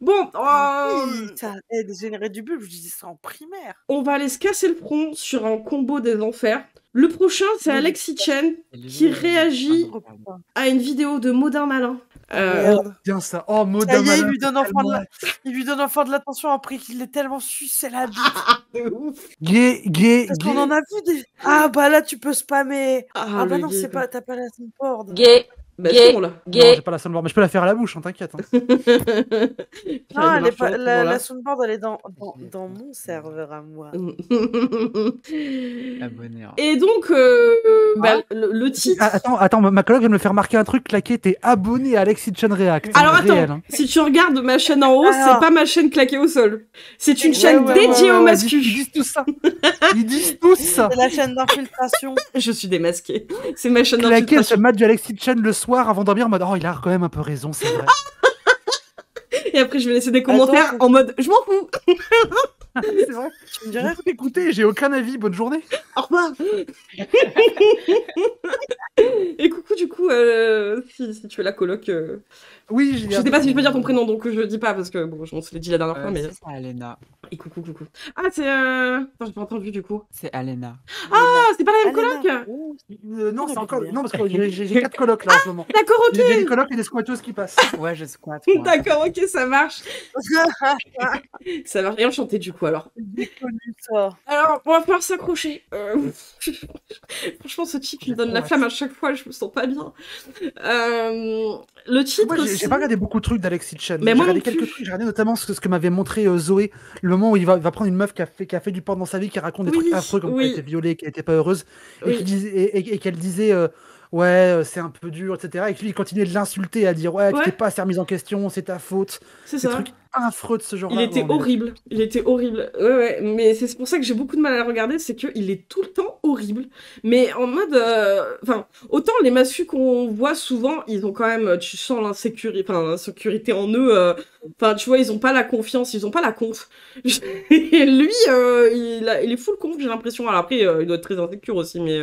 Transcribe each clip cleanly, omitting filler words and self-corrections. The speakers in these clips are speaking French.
Bon, Oui, ça aide à générer du bulbe, je disais ça en primaire. on va aller se casser le front sur un combo des enfers. Le prochain, c'est Oui. Alexis Chen qui réagit à une vidéo de Modin Malin. Merde. Bien ça. Oh, mot Ça y est, d'un il lui donne enfin de l'attention après qu'il l'ait tellement sucé la bite. De ouf. Gay. Parce qu'on en a vu des. Ah bah là tu peux spammer. Ah bah le non, gay, c'est pas, t'as pas la soundboard. Gay. Bah, Gay. c'est bon, là. Non, j'ai pas la soundboard, mais je peux la faire à la bouche, hein, t'inquiète. Hein. Non, elle est pas, la soundboard elle est dans mon serveur à moi. Abonné. Et donc, le titre. Attends, ma collègue vient de me faire marquer un truc claqué. T'es abonné à Alexis Chen React. Alors attends, réel, hein. si tu regardes ma chaîne en haut, Alors. c'est pas ma chaîne claquée au sol. C'est une Ouais, chaîne ouais, dédiée ouais, au ouais, mascu. Ils disent tout ça. Ils disent tout ça. C'est la chaîne d'infiltration. Je suis démasquée. C'est ma chaîne Claqué ce d'infiltration. match de Alexis Chen le soir avant de dormir en mode oh, il a quand même un peu raison, c'est vrai. Et après, je vais laisser des commentaires en mode je m'en fous. C'est vrai. Tu me dirais Écoutez, j'ai aucun avis. Bonne journée. Au revoir. Et coucou, du coup, si tu es la coloc. Oui, Je sais pas si je peux dire ton prénom, donc je le dis pas parce que bon, on se l'ai dit la dernière fois, mais. C'est ça, Alena. Et coucou. Ah, c'est. Attends, j'ai pas entendu du coup. C'est Alena. Ah, c'est pas la même Alena. coloc. Non, c'est encore. Non, parce que j'ai 4 colocs là en ce moment. D'accord, ok. J'ai des colocs et des squatteuses qui passent. Ouais, je squatte. moi. D'accord, ok, ça marche. Ça marche. Et enchanté du coup alors. J'ai connu ça. Alors, on va falloir s'accrocher. Franchement, ce titre il me donne la flamme à chaque fois, je me sens pas bien. Le titre. Moi, j'ai pas regardé beaucoup de trucs d'Alexis Chen. Mais J'ai moi regardé non plus. quelques trucs. J'ai regardé notamment ce que m'avait montré Zoé. Le moment où il va prendre une meuf qui a fait du porn dans sa vie, qui raconte des Oui, trucs affreux comme oui. qu'elle était violée, qu'elle était pas heureuse, Oui. et qu'elle disait ouais, c'est un peu dur, etc. Et que lui, il continuait de l'insulter, à dire ouais, tu Ouais. t'es pas assez remise en question, c'est ta faute. C'est Des ça. trucs affreux de ce genre-là. Il était vraiment, mais- horrible. Il était horrible. Ouais. Mais c'est pour ça que j'ai beaucoup de mal à le regarder, c'est qu'il est tout le temps horrible. Mais en mode. Enfin, autant les massus qu'on voit souvent, ils ont quand même. Tu sens l'insécurité en eux. Enfin, tu vois, ils ont pas la confiance, ils ont pas la conf. Et lui, il est full conf, j'ai l'impression. Alors après, il doit être très insécure aussi, mais.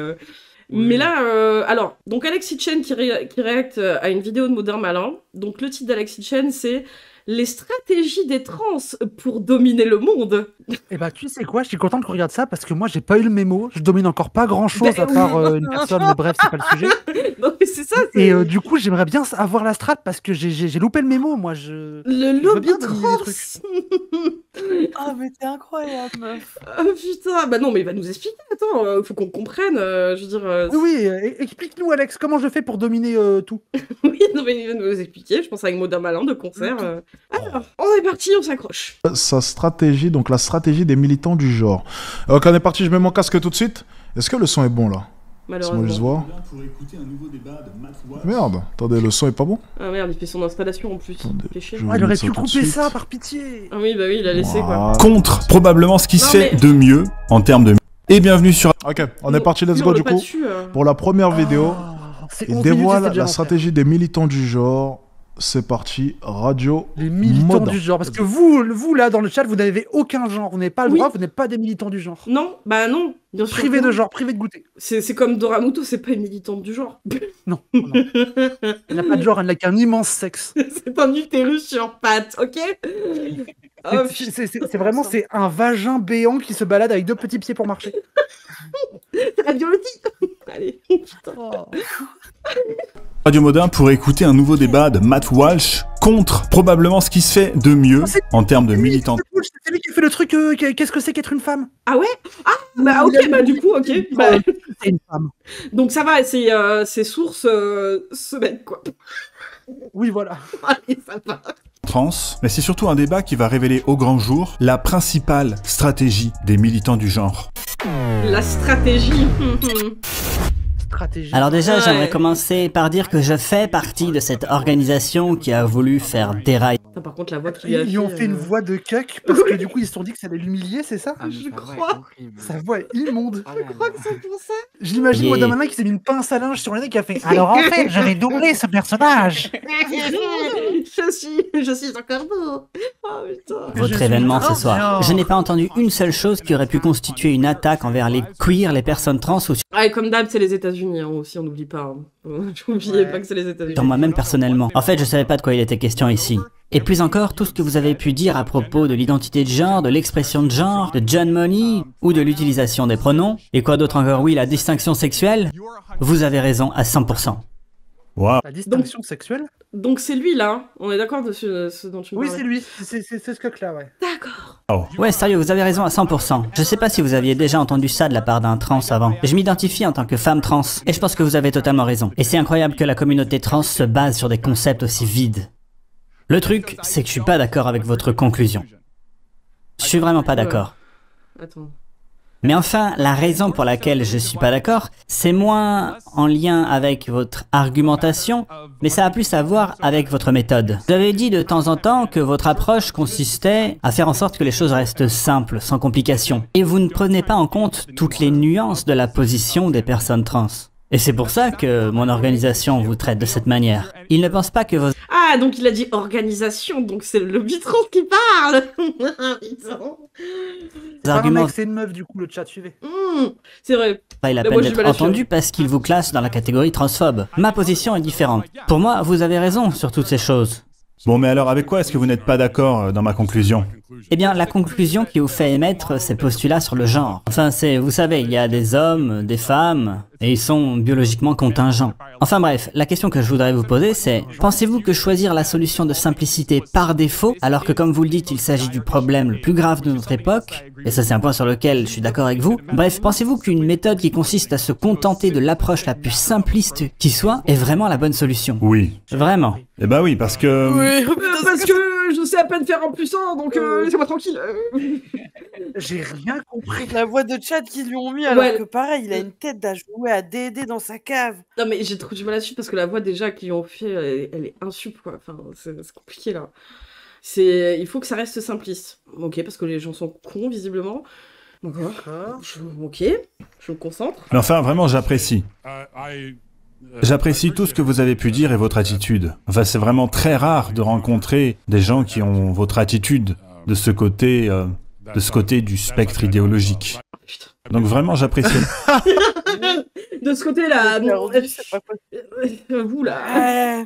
Mais là, alors, donc Alexis Chen qui réacte à une vidéo de Modern Malin. Donc le titre d'Alexis Chen, c'est les stratégies des trans pour dominer le monde. Eh bah, tu sais quoi, je suis content qu'on regarde ça parce que moi, j'ai pas eu le mémo. Je domine encore pas grand-chose à part une personne, mais bref, c'est pas le sujet. Non, mais c'est ça. Et du coup, j'aimerais bien avoir la strat parce que j'ai loupé le mémo, moi. Le veux lobby bien dominer trans. des Ah, mais t'es incroyable, meuf. Ah putain, bah non, mais il va nous expliquer. Attends, faut qu'on comprenne. Je veux dire. Oui, explique-nous, Alex, comment je fais pour dominer tout. Oui, non, mais il va nous expliquer. Je pense avec Modern Malin de concert. Alors, on est parti, on s'accroche. Sa stratégie, donc la stratégie des militants du genre. Ok, on est parti, je mets mon casque tout de suite. Est-ce que le son est bon là? Laisse-moi juste Malheureusement. voir. Merde, attendez, le son est pas bon? Ah merde, il fait son installation en plus. Attendez, Fait chier. je- Ah, il aurait ça pu tout de couper suite. ça, par pitié. Ah oui, bah oui, il a laissé quoi. Voilà. Contre probablement ce qui se Non, fait mais- de mieux en termes de... Et bienvenue sur... Ok, on est parti, let's go Hurle du pas coup. dessus, Pour la première vidéo, C'est il 11 minutes, dévoile c'était déjà la l'enfer. stratégie des militants du genre. C'est parti, radio. Les militants Modin. du genre. Parce que vous, là, dans le chat, vous n'avez aucun genre. Vous n'avez pas le Oui. droit, vous n'êtes pas des militants du genre. Non, bah non, bien sûr. Privé que de non. genre, privé de goûter. C'est comme Doramuto, c'est pas une militante du genre. Non. Elle n'a pas de genre, elle n'a qu'un immense sexe. C'est un utérus sur pattes, ok. Oh, C'est vraiment c'est un vagin béant qui se balade avec deux petits pieds pour marcher. c'est la biologie. Allez, putain. Radio Modin pour écouter un nouveau débat de Matt Walsh contre probablement ce qui se fait de mieux en termes de militant. C'est lui qui fait le truc. Qu'est-ce que c'est qu'être une femme? Ah ouais. Ah bah ok, bah du coup, ok. Bah, C'est une femme. donc ça va, ses sources semaine quoi. Oui, voilà. Allez, ça va. Trans, mais c'est surtout un débat qui va révéler au grand jour la principale stratégie des militants du genre. La stratégie. Stratégie. Alors déjà, Ouais. j'aimerais commencer par dire que je fais partie de cette organisation qui a voulu faire dérailler Putain, par contre, la voix qu'il lui a Ils ont fait une voix de cuck parce que du coup ils se sont dit que ça allait l'humilier, c'est ça? Ah, mais Je sa voix est crois. horrible. Sa voix est immonde. Oh là Je crois là. que c'est pour ça. J'imagine Yeah. Madame Malin qui s'est mis une pince à linge sur le nez qui a fait. Alors en fait, j'avais doublé ce personnage. Je suis encore beau. Oh putain. Votre événement ce soir. Je n'ai pas entendu une seule chose qui aurait pu constituer une attaque envers les queers, les personnes trans ou Ah, et comme d'hab, c'est les États-Unis hein, aussi, on n'oublie pas. J'oubliais pas que c'est les États-Unis. sur moi-même personnellement. En fait, je savais pas de quoi il était question ici. Et plus encore, tout ce que vous avez pu dire à propos de l'identité de genre, de l'expression de genre, de John Money, ou de l'utilisation des pronoms, et quoi d'autre encore, oui, la distinction sexuelle, vous avez raison à 100%. Wow. La distinction sexuelle? Donc c'est lui là, on est d'accord de ce dont tu me Oui, parlais. c'est lui, c'est ce coq-là, ouais. D'accord. Oh. Ouais, sérieux, vous avez raison à 100%. Je sais pas si vous aviez déjà entendu ça de la part d'un trans avant. Je m'identifie en tant que femme trans, et je pense que vous avez totalement raison. Et c'est incroyable que la communauté trans se base sur des concepts aussi vides. Le truc, c'est que je suis pas d'accord avec votre conclusion. Je suis vraiment pas d'accord. Attends. Mais enfin, la raison pour laquelle je suis pas d'accord, c'est moins en lien avec votre argumentation, mais ça a plus à voir avec votre méthode. Vous avez dit de temps en temps que votre approche consistait à faire en sorte que les choses restent simples, sans complications. Et vous ne prenez pas en compte toutes les nuances de la position des personnes trans. Et c'est pour ça que mon organisation vous traite de cette manière. Ils ne pensent pas que vos... Ah, donc il a dit organisation, donc c'est le bitron qui parle. arguments... C'est une meuf, du coup, le chat, suivez. C'est vrai. vaille la Mais peine moi, je d'être vais la suivre. entendu parce qu'ils vous classent dans la catégorie transphobe. Ma position est différente. Pour moi, vous avez raison sur toutes ces choses. Bon, mais alors, avec quoi est-ce que vous n'êtes pas d'accord dans ma conclusion? Eh bien, la conclusion qui vous fait émettre ces postulats sur le genre. Enfin, c'est, vous savez, il y a des hommes, des femmes, et ils sont biologiquement contingents. Enfin bref, la question que je voudrais vous poser, c'est, pensez-vous que choisir la solution de simplicité par défaut, alors que comme vous le dites, il s'agit du problème le plus grave de notre époque, et ça c'est un point sur lequel je suis d'accord avec vous, bref, pensez-vous qu'une méthode qui consiste à se contenter de l'approche la plus simpliste qui soit, est vraiment la bonne solution? Oui. Vraiment. Eh ben oui, parce que... Oui, Parce que je sais à peine faire en plus un, donc laissez-moi tranquille. J'ai rien compris. la voix de chat qu'ils lui ont mis, alors Ouais. que pareil, il a une tête d'à jouer à D&D dans sa cave. Non mais j'ai trop du mal à suivre parce que la voix déjà qu'ils ont fait, elle est insup quoi. Enfin, c'est compliqué là. Il faut que ça reste simpliste. Ok, parce que les gens sont cons visiblement. D'accord. Ok, je me concentre. Mais enfin, vraiment, j'apprécie. J'apprécie tout ce que vous avez pu dire et votre attitude. Enfin, c'est vraiment très rare de rencontrer des gens qui ont votre attitude de ce côté du spectre idéologique. Putain. Donc vraiment, j'apprécie. De ce côté-là, C'est pas possible. vous là. Ouais.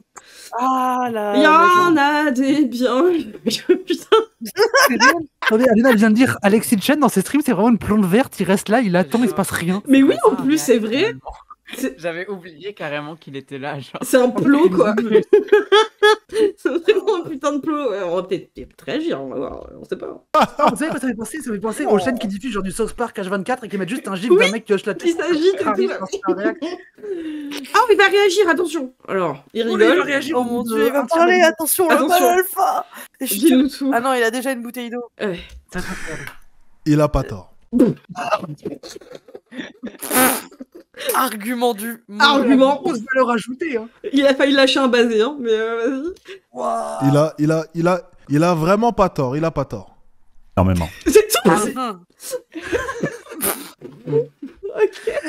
Ah là. Il y en a des biens. Putain. Attendez, Alena vient de dire Alexis Chen dans ses streams, c'est vraiment une plante verte, il reste là, il attend, il se passe rien. Mais oui, en plus, c'est vrai. J'avais oublié carrément qu'il était là. Genre. C'est un plot, quoi. C'est vraiment un putain de plot. On va peut-être réagir, on va voir. On sait pas. Vous savez quoi ça fait penser? Ça fait penser aux chaînes qui diffusent genre du South Park H24 et qui mettent juste un gif d'un mec qui hoche la tête. Il s'agit de tout. Ah, il va réagir, attention. Alors, il Il rigole. va réagir Oh mon dieu, il va parler, attention, le Attention. mal alpha. Dis-nous tout. Ah non, il a déjà une bouteille d'eau. Ouais. Il a pas tort. Argument du... Argument. Grosse valeur ajoutée, hein. Il a failli lâcher un basé, hein, mais vas-y. Wow. Il a vraiment pas tort. Il a pas tort. Énormément. C'est tout. Ah,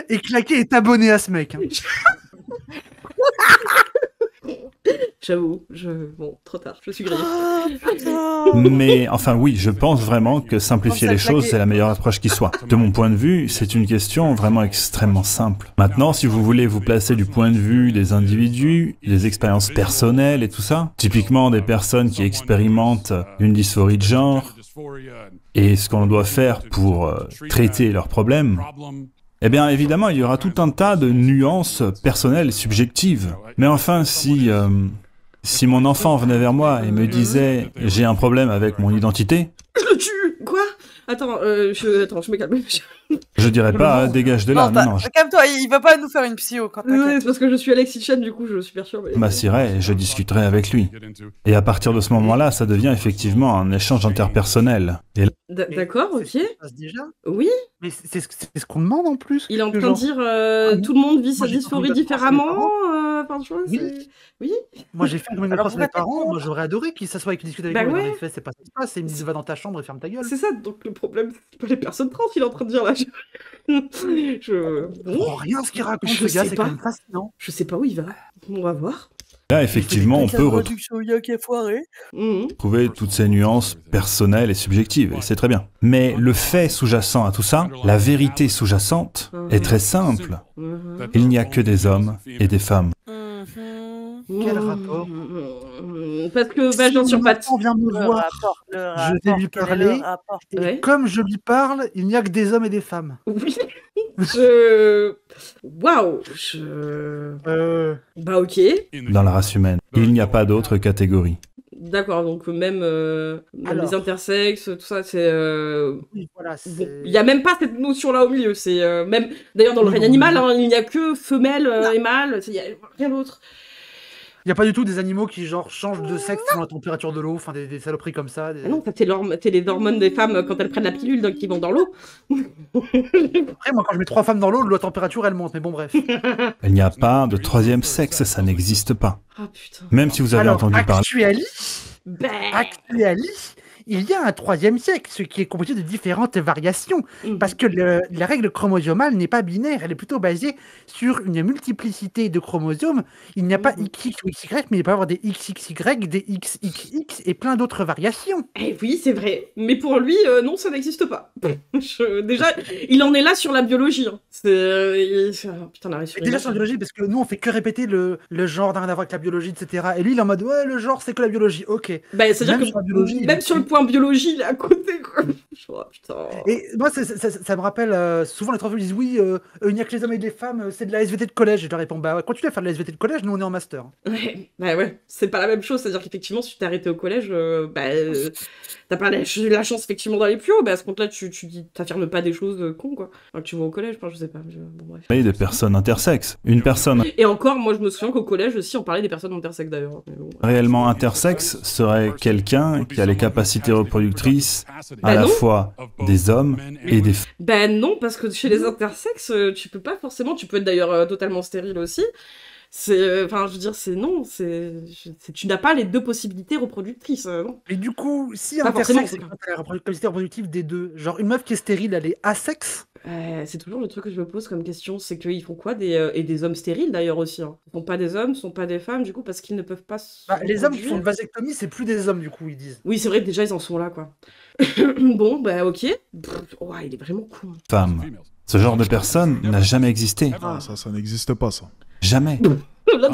Et claquer est abonné à ce mec. Hein. J'avoue, bon, trop tard, je suis grillé. Mais enfin oui, je pense vraiment que simplifier les choses, c'est la meilleure approche qui soit. De mon point de vue, c'est une question vraiment extrêmement simple. Maintenant, si vous voulez vous placer du point de vue des individus, des expériences personnelles et tout ça, typiquement des personnes qui expérimentent une dysphorie de genre, et ce qu'on doit faire pour traiter leurs problèmes, eh bien, évidemment, il y aura tout un tas de nuances personnelles et subjectives. Mais enfin, si mon enfant venait vers moi et me disait « j'ai un problème avec mon identité », Je le tue. Quoi? Attends, je me calme. je dirais pas « dégage de là ». Non, je calme-toi, il va pas nous faire une psycho quand Ouais, t'inquiète. c'est parce que je suis Alexis Chen, du coup, je suis perturbée. m'assierais et je discuterais avec lui. Et à partir de ce moment-là, ça devient effectivement un échange interpersonnel. Et là, D'accord, ok. Ça se passe déjà. Oui, Mais c'est ce qu'on demande en plus. il est en que train de genre- dire tout le monde vit sa Moi, j'ai dysphorie pas envie différemment. Enfin, tu vois, Oui. c'est- Oui. Moi j'ai fait une Alors, croix sur mes pourquoi t'es parents, contre? moi j'aurais adoré qu'ils s'assoient et qu'ils discutent avec Bah moi. ouais. Mais en effet, c'est pas ça qui se passe, ils me disent va dans ta chambre et ferme ta gueule. C'est ça, donc le problème, c'est pas les personnes trans qu'il est en train de dire là. Je comprends rien ce qu'il raconte, Je ce gars, sais c'est pas. quand même fascinant. Je sais pas où il va. On va voir. Là, effectivement, on peut Mmh. trouver toutes ces nuances personnelles et subjectives, et c'est très bien. Mais le fait sous-jacent à tout ça, la vérité sous-jacente, est très simple. Il n'y a que des hommes et des femmes. Quel rapport? Parce que j'en suis pas. On vient me voir, je vais lui parler, et Ouais. comme je lui parle, il n'y a que des hommes et des femmes. Oui. Waouh. Bah ok. Dans la race humaine, il n'y a pas d'autre catégorie. D'accord, donc même Alors. les intersexes, tout ça, c'est... Oui, voilà, Bon, c'est... il n'y a même pas cette notion-là au milieu. C'est même d'ailleurs dans le règne animal, hein, il n'y a que femelle et mâle. Il n'y a rien d'autre. Il n'y a pas du tout des animaux qui genre changent de sexe selon la température de l'eau, enfin des saloperies comme ça. Ah non, ça, c'est les hormones des femmes quand elles prennent la pilule donc, qui vont dans l'eau. Après, moi, quand je mets 3 femmes dans l'eau, la température elle monte, mais bon, bref. Il n'y a pas de troisième sexe, ça n'existe pas. Ah putain. Même si vous avez Alors, entendu parler... Actuellement, il y a un troisième sexe qui est composé de différentes variations. Parce que la règle chromosomale n'est pas binaire, elle est plutôt basée sur une multiplicité de chromosomes. Il n'y a pas XX ou XY, mais il peut y avoir des XXY, des XXX et plein d'autres variations. Eh oui, c'est vrai. Mais pour lui, non, ça n'existe pas. Déjà, il en est là sur la biologie. Hein. Putain, la Et déjà sur la biologie, parce que nous on fait que répéter le genre d'un à voir avec la biologie, etc. Et lui il est en mode ouais, le genre c'est que la biologie, ok. Bah, c'est-à-dire Même que sur la biologie, même sur le point biologie, il est à côté, quoi. Oh, putain. Et moi, ça me rappelle, souvent les profs disent oui, il n'y a que les hommes et les femmes, c'est de la SVT de collège. Et je leur réponds, bah ouais, continue à faire de la SVT de collège, nous on est en master. Ouais, bah ouais, c'est pas la même chose. C'est-à-dire qu'effectivement, si tu t'es arrêté au collège, t'as pas la chance effectivement d'aller plus haut. Bah à ce compte-là, tu t'affirmes pas des choses cons, quoi. Alors que tu vas au collège, enfin, je sais pas. Bon, bref. Et des personnes intersexes. Une personne Et encore, moi je me souviens qu'au collège aussi, on parlait des personnes intersexes d'ailleurs. Mais bon. réellement intersexe serait quelqu'un qui a les capacités reproductrices à la non. fois des hommes et des femmes. Ben non, parce que chez les intersexes, tu peux pas forcément. Tu peux être d'ailleurs totalement stérile aussi. Enfin, je veux dire, c'est non. Tu n'as pas les deux possibilités reproductrices. Non. Et du coup, si Pas forcément, intersexe, c'est quand t'as la capacité reproductive des deux. Genre une meuf qui est stérile, elle est asexe. C'est toujours le truc que je me pose comme question, c'est qu'ils font quoi et des hommes stériles d'ailleurs aussi. Hein. Ils sont pas des hommes, sont pas des femmes du coup parce qu'ils ne peuvent pas. Les hommes qui font une vasectomie, c'est plus des hommes du coup, ils disent. Oui, c'est vrai que déjà ils en sont là quoi. Bon, bah ok. Ouais, il est vraiment con. Femmes. Ce genre de personne n'a jamais existé. Ah, ça n'existe pas, ça. Jamais.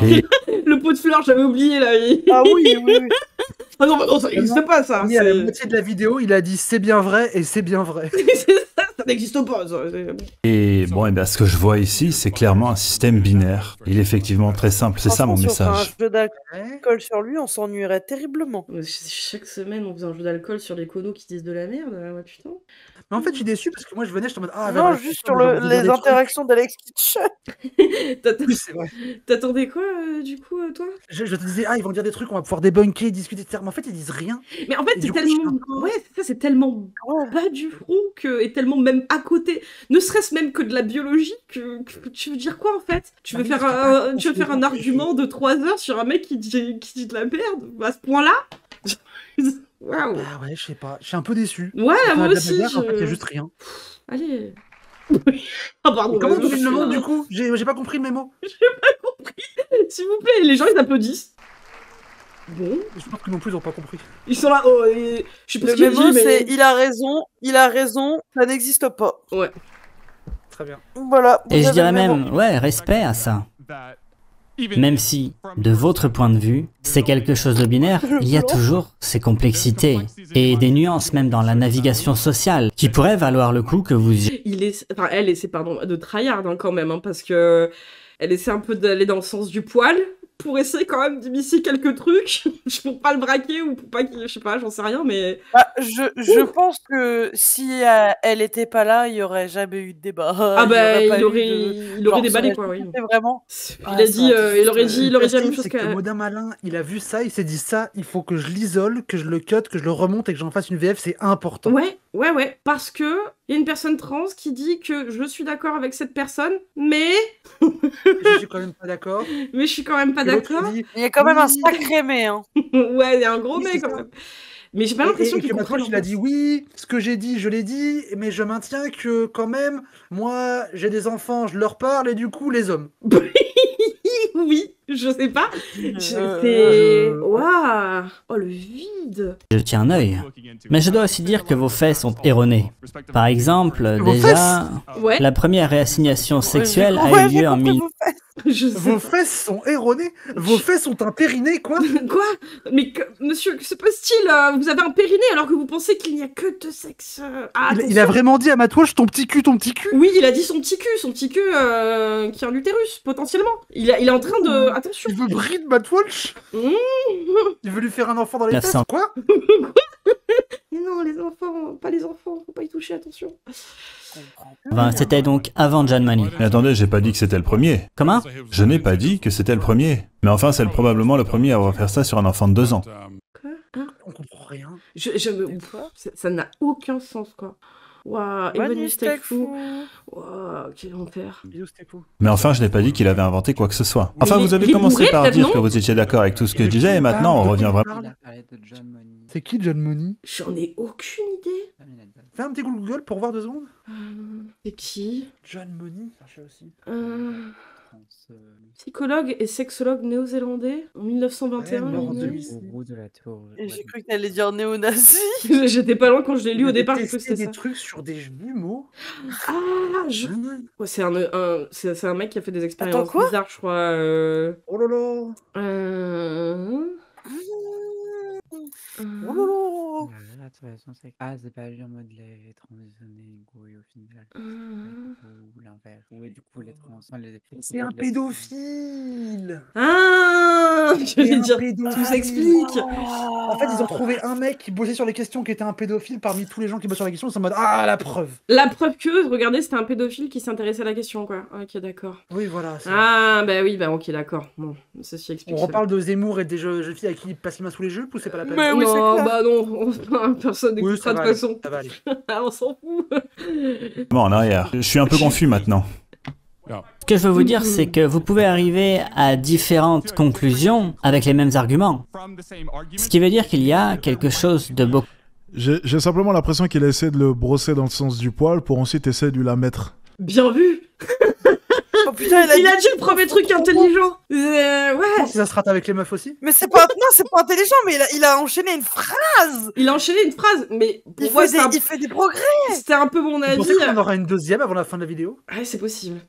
Et... Le pot de fleurs, j'avais oublié là. Ah oui. Ah non, ça n'existe pas ça. À la moitié de la vidéo, il a dit c'est bien vrai et c'est bien vrai. Ça n'existe pas. Ça. Et bon, ce que je vois ici, c'est clairement un système binaire. Il est effectivement très simple, c'est ça mon message. Si on fait un jeu d'alcool sur lui, on s'ennuierait terriblement. Chaque semaine, on faisait un jeu d'alcool sur les conos qui disent de la merde. Ouais, putain. Mais en fait, je suis déçu parce que moi je venais, je en mode non, juste sur les interactions d'Alex Kitsch. Oui, c'est vrai. T'attendais quoi du coup, toi? Je te disais, ils vont dire des trucs, on va pouvoir débunker, discuter, etc. Mais en fait, ils disent rien. Mais en fait, c'est tellement. Ouais, c'est tellement bas du front et tellement même à côté. Ne serait-ce même que de la biologie que tu veux dire quoi en fait? Tu veux faire un argument de 3 heures sur un mec qui dit de la merde à ce point-là? Waouh. Ah ouais, je sais pas, je suis un peu déçu. Ouais, moi aussi. En fait, il y a juste rien. Allez. Ah pardon. Comment tu le monde du coup? J'ai pas compris le mémo. J'ai pas compris. S'il vous plaît, les gens ils applaudissent. Bon. Je pense que non plus ils ont pas compris. Ils sont là. Je sais pas ce qu'il dit, mais il a raison, ça n'existe pas. Ouais. Très bien. Voilà. Et je dirais même, respect à ça. Même si, de votre point de vue, c'est quelque chose de binaire, il y a toujours ces complexités et des nuances même dans la navigation sociale qui pourraient valoir le coup que vous... Elle essaie de tryhard quand même, hein, parce que elle essaie un peu d'aller dans le sens du poil pour essayer quand même d'immiscer quelques trucs pour pas le braquer ou pour pas qu'il... Je sais pas, j'en sais rien, mais... Je pense que si elle était pas là, il y aurait jamais eu de débat. Il aurait déballé, quoi, oui. Vraiment. Il aurait dit la même chose que Modin Malin, il a vu ça, il s'est dit ça, il faut que je l'isole, que je le cut, que je le remonte et que j'en fasse une VF, c'est important. Ouais, parce que il y a une personne trans qui dit que je suis d'accord avec cette personne, mais... Je suis quand même pas d'accord. Mais je suis quand même pas d'accord. Il y a quand même un sacré mais, hein. Ouais, il y a un gros mais quand même. Mais j'ai pas l'impression qu'il comprend. Il a dit oui, ce que j'ai dit, je l'ai dit, mais je maintiens que quand même, moi, j'ai des enfants, je leur parle et du coup, les hommes. Oui. Je sais pas. C'est... Waouh. Oh, le vide. Je tiens un œil. Mais je dois aussi dire que vos faits sont erronés. Par exemple, déjà, la première réassignation sexuelle a eu lieu en 1000... Vos fesses sont erronées. Vos fesses sont un périnée, quoi. Quoi? Mais monsieur, que se passe-t-il? Vous avez un périnée alors que vous pensez qu'il n'y a que deux sexes. Il a vraiment dit à Matwatch ton petit cul, ton petit cul. Oui, il a dit son petit cul qui a un utérus, potentiellement. Il est en train de... Attention. Il veut bride Matwatch. Il veut lui faire un enfant dans les fesses, quoi. Mais non, les enfants, pas les enfants, faut pas y toucher, attention. C'était donc avant John Money. Mais attendez, j'ai pas dit que c'était le premier. Comment? Je n'ai pas dit que c'était le premier. Mais enfin, c'est probablement le premier à avoir fait ça sur un enfant de 2 ans. Quoi? Hein? On comprend rien. Ça n'a aucun sens, quoi. Waouh, Ebony Steakfou. Waouh, quel enfer. Mais enfin, je n'ai pas dit qu'il avait inventé quoi que ce soit. Enfin, vous avez commencé par dire que vous étiez d'accord avec tout ce que je disais, et maintenant, on revient vraiment... C'est qui John Money? J'en ai aucune idée. Fais un petit Google pour voir 2 secondes. C'est qui? John Money, cherchez aussi. Psychologue et sexologue néo-zélandais en 1921. Et j'ai cru que t'allais dire néo-nazi. J'étais pas loin quand je l'ai lu au départ. C'était des trucs sur des jumeaux. Ouais, c'est un mec qui a fait des expériences bizarres, je crois. Oh là Oh là, de toute façon, c'est... Ah, c'est pas lui en mode les transitionner, au final. Ou l'inverse. Ouais, du coup, les transitionner... C'est un pédophile. Je vais dire, tout s'explique. En fait, ils ont trouvé un mec qui bossait sur les questions qui était un pédophile parmi tous les gens qui bossent sur les questions. Ils sont en mode, la preuve. La preuve que, regardez, c'était un pédophile qui s'intéressait à la question, quoi. Ok, d'accord. Oui, voilà. Ok, d'accord. Bon, ceci explique. On reparle de Zemmour et des jeunes filles à qui il passe les mains sous les jupes ou c'est pas la peine? Oui, non, personne n'écoutera de toute façon. Ça va aller. On s'en fout. Bon, en arrière. Je suis un peu confus maintenant. Ce que je veux vous dire, c'est que vous pouvez arriver à différentes conclusions avec les mêmes arguments. Ce qui veut dire qu'il y a quelque chose de beaucoup... J'ai simplement l'impression qu'il a essayé de le brosser dans le sens du poil pour ensuite essayer de lui la mettre. Bien vu. Oh putain, il a dit le premier truc intelligent. Ouais. Ça se rate avec les meufs aussi. Mais c'est pas intelligent, mais il a enchaîné une phrase. Mais il fait des progrès. C'était un peu mon avis. Vous pensez qu'on aura une deuxième avant la fin de la vidéo? Ouais, c'est possible.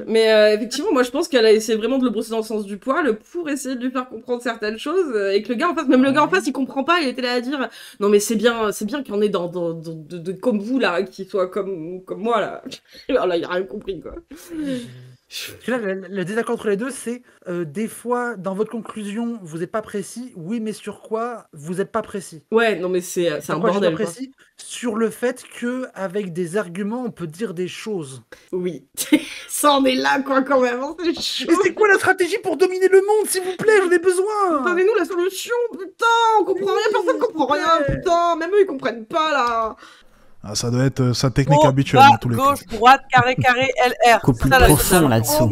Mais effectivement, moi je pense qu'elle a essayé vraiment de le brosser dans le sens du poil pour essayer de lui faire comprendre certaines choses et que le gars en face, il comprend pas, il était là à dire non mais c'est bien qu'il y en ait de comme vous là, qui soit comme moi là. Alors là, il a rien compris quoi. Là, le désaccord entre les deux, c'est des fois, dans votre conclusion, vous n'êtes pas précis. Oui, mais sur quoi vous n'êtes pas précis? Ouais, non, mais c'est un bordel. Pas précis sur le fait qu'avec des arguments, on peut dire des choses. Oui. Ça en est là, quoi, quand même. Hein, c'est chaud. Mais c'est quoi la stratégie pour dominer le monde, s'il vous plaît? J'en ai besoin. Donnez-nous la solution, putain. On comprend rien, personne comprend rien, putain. Même eux, ils comprennent pas, là. Ça doit être sa technique habituelle dans tous les cas. Gauche, droite, carré, LR. Beaucoup plus profond là-dessous.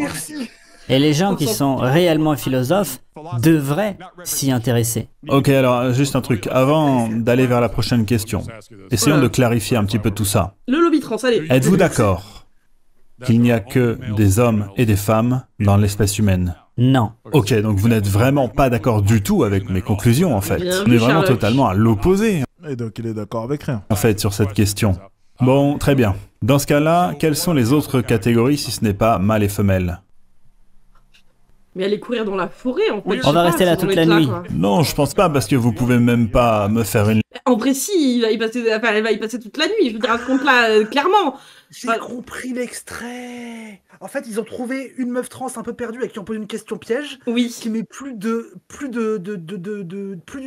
Et les gens qui sont réellement philosophes devraient s'y intéresser. Ok, alors juste un truc. Avant d'aller vers la prochaine question, essayons de clarifier un petit peu tout ça. Le lobby trans, allez. Êtes-vous d'accord qu'il n'y a que des hommes et des femmes dans l'espèce humaine? Non. Ok, donc vous n'êtes vraiment pas d'accord du tout avec mes conclusions, en fait. On est vraiment totalement à l'opposé. Et donc il est d'accord avec rien. En fait, sur cette question. Bon, très bien. Dans ce cas-là, quelles sont les autres catégories si ce n'est pas mâle et femelle? Mais aller courir dans la forêt, en fait. On va rester là toute la nuit. Non, je pense pas, parce que vous pouvez même pas me faire une... En vrai, si, elle va y passer toute la nuit. Je veux dire, à ce compte-là, clairement. J'ai compris l'extrait. En fait, ils ont trouvé une meuf trans un peu perdue à qui on pose une question piège. Oui. Qui met plus d'une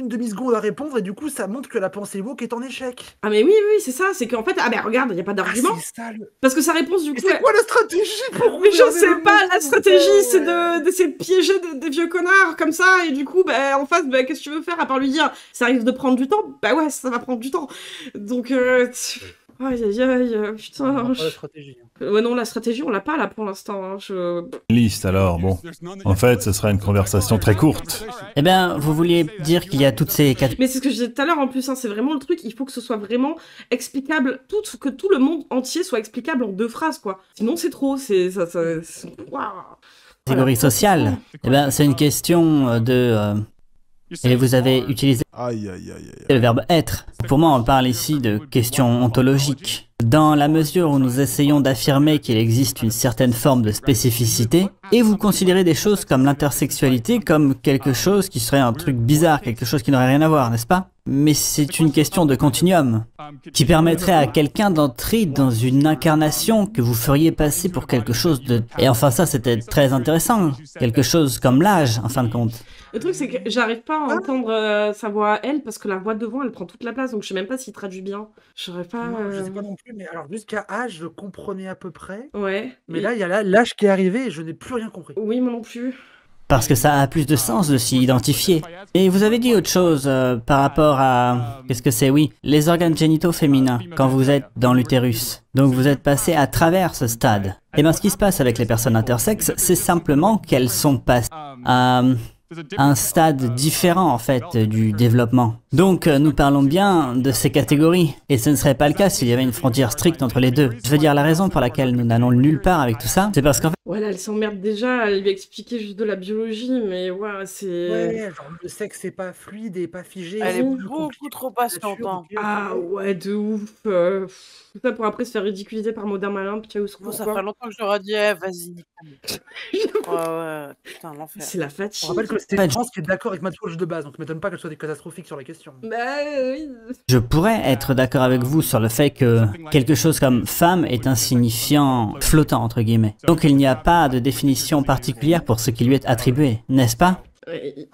demi-seconde à répondre et du coup, ça montre que la pensée woke est en échec. Ah mais oui, c'est ça. C'est qu'en fait, regarde, il y a pas d'argument. Parce que sa réponse du coup. C'est quoi la stratégie pour Mais je sais pas. La stratégie, c'est d'essayer de piéger des vieux connards comme ça et du coup, en face, qu'est-ce que tu veux faire à part lui dire ça risque de prendre du temps? Bah ouais, ça va prendre du temps. Donc. Aïe, putain. La stratégie. Ouais, non, la stratégie, on l'a pas là pour l'instant. Liste alors, bon. En fait, ce sera une conversation très courte. Eh bien, vous vouliez dire qu'il y a toutes ces... Mais c'est ce que je disais tout à l'heure en plus, c'est vraiment le truc, il faut que ce soit vraiment explicable, que tout le monde entier soit explicable en 2 phrases, quoi. Sinon, c'est trop, Waouh. catégorie sociale. Eh ben, c'est une question de... Et vous avez utilisé le verbe être. Pour moi, on parle ici de questions ontologiques. Dans la mesure où nous essayons d'affirmer qu'il existe une certaine forme de spécificité, et vous considérez des choses comme l'intersexualité comme quelque chose qui serait un truc bizarre, quelque chose qui n'aurait rien à voir, n'est-ce pas? Mais c'est une question de continuum, qui permettrait à quelqu'un d'entrer dans une incarnation que vous feriez passer pour quelque chose de... Et enfin ça, c'était très intéressant, quelque chose comme l'âge, en fin de compte. Le truc, c'est que j'arrive pas à entendre sa voix à elle, parce que la voix devant, elle prend toute la place, donc je sais même pas s'il traduit bien. Je saurais pas... Je sais pas non plus, mais alors jusqu'à âge, je comprenais à peu près. Ouais. Mais là, il y a l'âge qui est arrivé et je n'ai plus rien compris. Oui, moi non plus. Parce que ça a plus de sens de s'y identifier. Et vous avez dit autre chose par rapport à... Qu'est-ce que c'est? Oui, les organes génitaux féminins, quand vous êtes dans l'utérus. Donc vous êtes passé à travers ce stade. Et bien ce qui se passe avec les personnes intersexes, c'est simplement qu'elles sont passées à un stade différent en fait du développement. Donc nous parlons bien de ces catégories, et ce ne serait pas le cas s'il y avait une frontière stricte entre les deux. Je veux dire, la raison pour laquelle nous n'allons nulle part avec tout ça, c'est parce qu'en fait... Voilà, elle s'emmerde déjà, elle lui expliquait juste de la biologie, mais ouais, c'est... Ouais, genre le sexe c'est pas fluide et pas figé. Elle est beaucoup trop patiente. Ah ouais, de ouf. Tout ça pour après se faire ridiculiser par Modern Malin, ça fait longtemps que j'aurais dit, vas-y. Ouais, putain, l'enfer. C'est la fatigue. Je rappelle que c'était France qui est d'accord avec Mathieu de base, donc ça m'étonne pas qu'elle soit catastrophique sur la question. Bah oui. Je pourrais être d'accord avec vous sur le fait que quelque chose comme femme est un signifiant flottant, entre guillemets. Donc il n'y a pas de définition particulière pour ce qui lui est attribué, n'est-ce pas?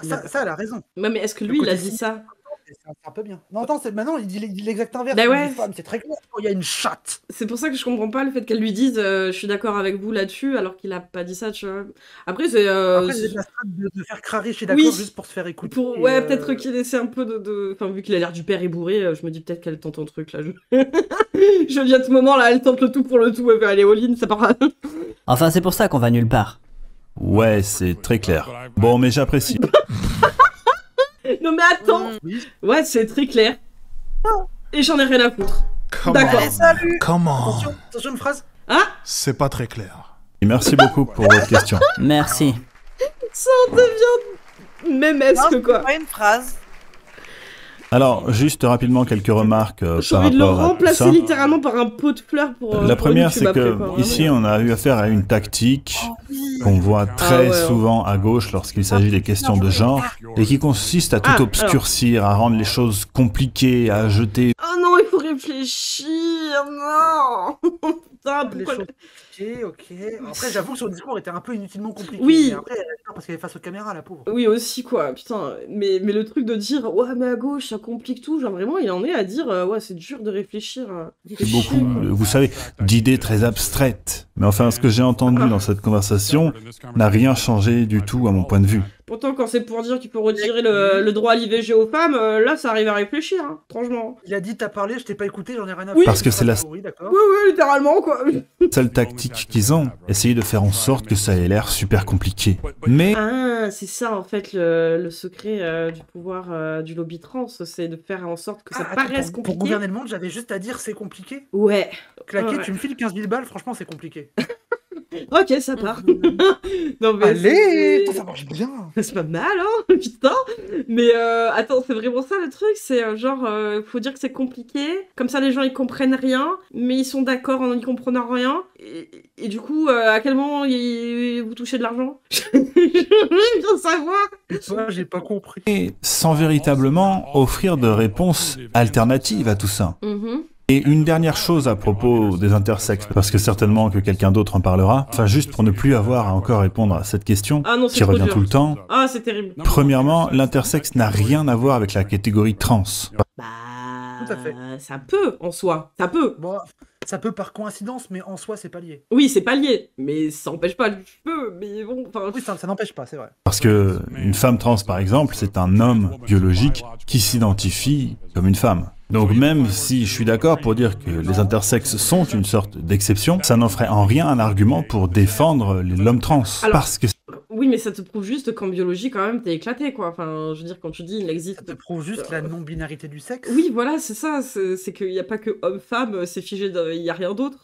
Ça, elle a raison. Ouais, mais est-ce que lui, il a dit ça? C'est un peu bien. Non, attends, maintenant, il dit l'exact inverse. Bah ouais. C'est très clair quand il y a une chatte. C'est pour ça que je comprends pas le fait qu'elle lui dise je suis d'accord avec vous là-dessus, alors qu'il a pas dit ça, tu vois. Après, c'est... Après, c'est la strat de faire crarer, je suis d'accord, juste pour se faire écouter. Ouais, peut-être qu'il essaie un peu de... Enfin, vu qu'il a l'air du père et bourré, je me dis peut-être qu'elle tente un truc, là. Je dis à ce moment, là, elle tente le tout pour le tout, elle va aller all-in, ça part... Enfin, c'est pour ça qu'on va nulle part. Ouais, c'est très clair. Bon, mais j'apprécie. Non mais attends. Ouais, c'est très clair. Et j'en ai rien à foutre. D'accord. Salut. Comment? Attention, une phrase. Ah, C'est pas très clair. Et merci beaucoup pour votre question. Merci. ça en devient mémesque, quoi. C'est pas une phrase. Alors, juste rapidement quelques remarques J'ai par envie de le rapport à tout remplacer ça. littéralement par un pot de fleurs pour... La première, YouTube c'est après, que quoi, ici, on a eu affaire à une tactique qu'on voit très souvent à gauche lorsqu'il s'agit des questions de genre, et qui consiste à tout obscurcir, à rendre les choses compliquées, à jeter... Oh non, il faut réfléchir, non. Putain, pourquoi... Ok. Après, j'avoue que son discours était un peu inutilement compliqué. Oui. Mais après, parce qu'elle est face aux caméras, la pauvre. Oui, aussi, quoi, putain. Mais le truc de dire, ouais, mais à gauche, ça complique tout, genre vraiment, il en est à dire, ouais, c'est dur de réfléchir. C'est beaucoup, vous savez, d'idées très abstraites. Mais enfin, ce que j'ai entendu dans cette conversation n'a rien changé du tout à mon point de vue. Pourtant, quand c'est pour dire qu'il peut retirer le droit à l'IVG aux femmes, là, ça arrive à réfléchir, hein, franchement. Il a dit, t'as parlé, je t'ai pas écouté, j'en ai rien à Oui. faire. Parce que c'est la Oui, littéralement, quoi. seule tactique qu'ils ont, essayer de faire en sorte que ça ait l'air super compliqué. Mais... Ah, c'est ça, en fait, le secret du pouvoir du lobby trans, c'est de faire en sorte que ça paraisse compliqué. Pour gouverner le monde, j'avais juste à dire, c'est compliqué. Ouais. Claquer, tu me files 15 000 balles, franchement, c'est compliqué. Ok, ça part. Non, mais allez, ça marche bien. C'est pas mal, hein, putain. Mais attends, c'est vraiment ça le truc, c'est genre, faut dire que c'est compliqué, comme ça les gens ils comprennent rien, mais ils sont d'accord en n'y comprenant rien, et du coup, à quel moment vous touchez de l'argent? Je veux bien savoir. Moi, j'ai pas compris. Et sans véritablement offrir de réponses alternatives à tout ça. Et une dernière chose à propos des intersexes, parce que certainement que quelqu'un d'autre en parlera, enfin juste pour ne plus avoir à encore répondre à cette question, qui revient tout le temps. Ah, c'est terrible. Premièrement, l'intersexe n'a rien à voir avec la catégorie trans. Bah, tout à fait. Ça peut, en soi, ça peut. Bon, ça peut par coïncidence, mais en soi, c'est pas lié. Oui, c'est pas lié, mais ça n'empêche pas le cheveu, mais bon, enfin... Oui, ça n'empêche pas, c'est vrai. Parce que une femme trans, par exemple, c'est un homme biologique qui s'identifie comme une femme. Donc même si je suis d'accord pour dire que les intersexes sont une sorte d'exception, ça n'en ferait en rien un argument pour défendre l'homme trans. Alors, parce que... Oui, mais ça te prouve juste qu'en biologie, quand même, t'es éclaté, quoi. Enfin, je veux dire, quand tu dis il existe... Ça te prouve juste la non-binarité du sexe. Oui, voilà, c'est ça. C'est qu'il n'y a pas que homme-femme, c'est figé, il n'y a rien d'autre.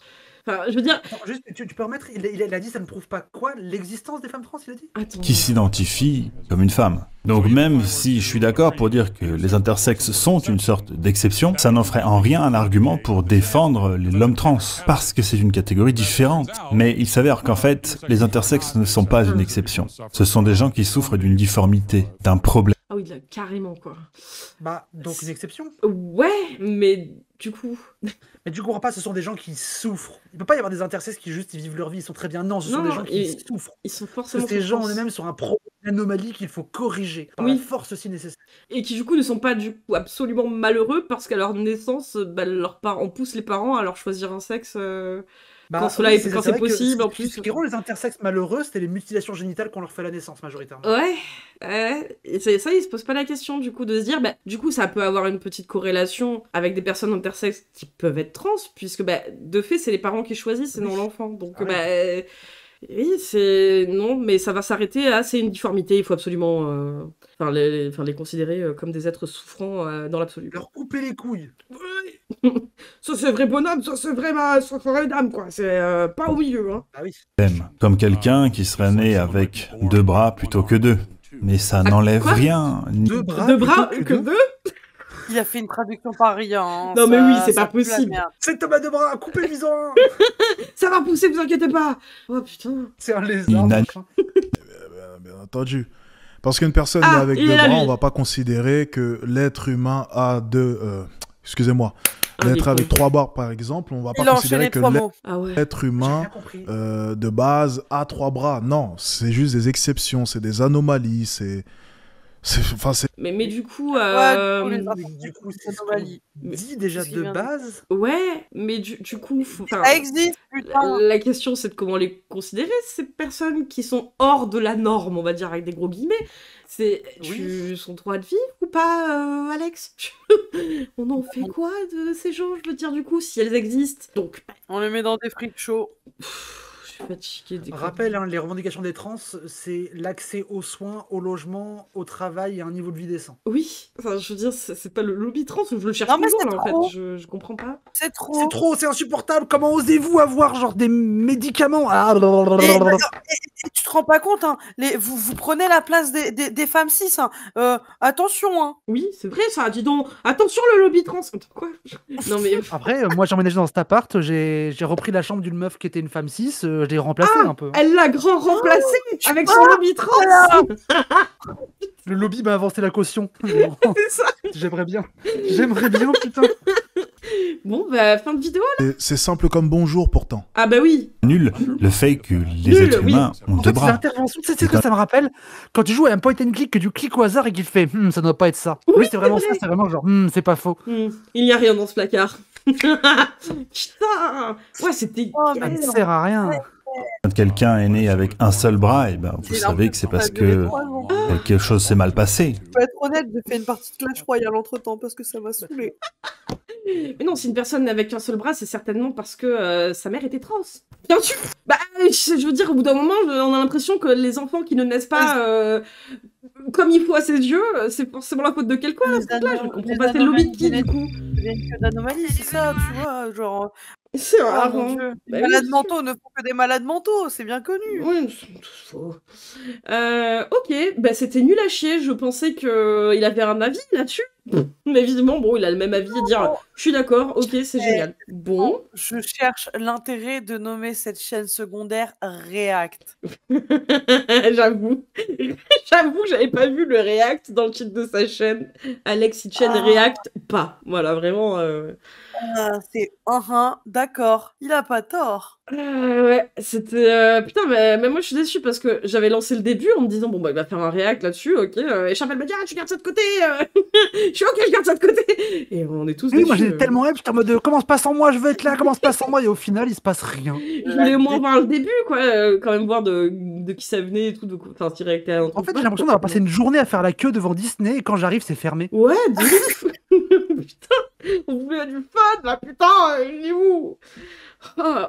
Enfin, je veux dire... Attends, juste, tu peux remettre, il a dit ça ne prouve pas quoi? L'existence des femmes trans, il a dit? Attends. Qui s'identifie comme une femme. Donc même si je suis d'accord pour dire que les intersexes sont une sorte d'exception, ça n'en ferait en rien un argument pour défendre l'homme trans, parce que c'est une catégorie différente. Mais il s'avère qu'en fait, les intersexes ne sont pas une exception. Ce sont des gens qui souffrent d'une difformité, d'un problème. Ah oui, là, carrément, quoi. Bah, donc une exception? Ouais, mais du coup... Mais tu comprends pas, ce sont des gens qui souffrent. Il peut pas y avoir des intersexes qui juste ils vivent leur vie, ils sont très bien. Non, ce sont des gens qui souffrent. Ils sont forcément... Ces gens en eux-mêmes sont un problème, une anomalie qu'il faut corriger par la force si nécessaire. Et qui du coup ne sont pas du coup absolument malheureux parce qu'à leur naissance, on pousse les parents à leur choisir un sexe quand c'est possible. En plus, ce qui rend les intersexes malheureux, c'était les mutilations génitales qu'on leur fait à la naissance majoritairement. Ouais. Et ça, ils se posent pas la question du coup de se dire, du coup, ça peut avoir une petite corrélation avec des personnes intersexes qui peuvent être trans, puisque de fait, c'est les parents qui choisissent et non l'enfant. Donc, oui, non, mais ça va s'arrêter à c'est une difformité. Il faut absolument, les considérer comme des êtres souffrants dans l'absolu. Leur couper les couilles. Ça c'est vrai bonhomme, ça c'est vrai dame quoi. C'est pas au milieu, hein. Ah oui. Comme quelqu'un qui serait né avec 2 bras plutôt que 2. Mais ça n'enlève rien. 2 bras, que 2. Il a fait une traduction par rien. Non mais oui, c'est pas possible. C'est Thomas 2 bras, coupez-lui en. Ça va pousser, vous inquiétez pas. Oh putain. C'est un lézard. Bien entendu. Parce qu'une personne née avec 2 bras, on va pas considérer que l'être humain a 2... excusez-moi. L'être avec 3 bras, par exemple, on va pas considérer que l'être humain de base a 3 bras. Non, c'est juste des exceptions, c'est des anomalies, c'est... Mais du coup, du coup c'est dit déjà de base. Ouais, mais du coup, ça existe. Putain. La question c'est de comment les considérer ces personnes qui sont hors de la norme, on va dire avec des gros guillemets. Tu sont droit de vivre ou pas, Alex? On en fait quoi de ces gens? Je veux dire du coup, si elles existent. Donc, on les met dans des frites chauds. Rappel, les revendications des trans, c'est l'accès aux soins, au logement, au travail et à un niveau de vie décent. Oui, enfin, je veux dire, c'est pas le lobby trans, je le cherche toujours là, en fait, je comprends pas. C'est trop. C'est trop, c'est insupportable. Comment osez-vous avoir genre des médicaments et tu te rends pas compte, hein, vous prenez la place des femmes cis, hein. Attention, hein. Oui, c'est vrai ça, dis donc. Attention le lobby trans. Quoi? Non mais. Après, moi j'ai emménagé dans cet appart, j'ai repris la chambre d'une meuf qui était une femme cis, je l'ai remplacée un peu. Elle l'a remplacée avec son lobby trans. Le lobby m'a avancé la caution. C'est ça. J'aimerais bien, putain. Bon, fin de vidéo là. C'est simple comme bonjour pourtant. Ah bah oui. Nul le fait que les êtres humains ont 2 bras. C'est ce que ça me rappelle quand tu joues à un point and click que tu cliques au hasard et qu'il fait ça doit pas être ça. Oui, c'est vraiment ça, c'est vraiment genre c'est pas faux. Il n'y a rien dans ce placard. Putain. Ouais, c'était. Ça ne sert à rien. Quand quelqu'un est né avec un seul bras, et vous savez que c'est parce que quelque chose s'est mal passé. Je peux être honnête, j'ai fait une partie de Clash Royale entre temps parce que ça m'a saoulé. Mais non, si une personne n'a qu'un seul bras, c'est certainement parce que sa mère était trans. Bien sûr. Je veux dire, au bout d'un moment, on a l'impression que les enfants qui ne naissent pas comme il faut à ses yeux, c'est forcément la faute de quelqu'un. Je comprends pas, c'est le lobby de qui du coup. Que d'anomalies, c'est ça, tu vois, genre. C'est les malades mentaux ne font que des malades mentaux, c'est bien connu. Oui, c'est faux. Ok, c'était nul à chier. Je pensais qu'il avait un avis là-dessus. Mais évidemment, bon, il a le même avis et dire je suis d'accord, ok, c'est génial. Bon. Je cherche l'intérêt de nommer cette chaîne secondaire React. J'avoue que j'avais pas vu le React dans le titre de sa chaîne. Alex chaîne React, pas. Voilà, vraiment. C'est d'accord, il a pas tort. Ouais, c'était... Putain, mais moi je suis déçue parce que j'avais lancé le début en me disant bon il va faire un React là-dessus, ok, et Chapelle me dit tu gardes ça de côté. Je suis ok, je garde ça de côté. Et on est tous déçus. Moi j'étais tellement hype, j'étais en mode comment se passe sans moi, je veux être là, comment se passe sans moi, et au final il se passe rien. Je voulais au moins voir le début, quoi, quand même voir de qui ça venait et tout, enfin si React est en fait j'ai l'impression d'avoir passé une journée à faire la queue devant Disney et quand j'arrive c'est fermé. Ouais, putain, on voulait du fun là, putain, il est où?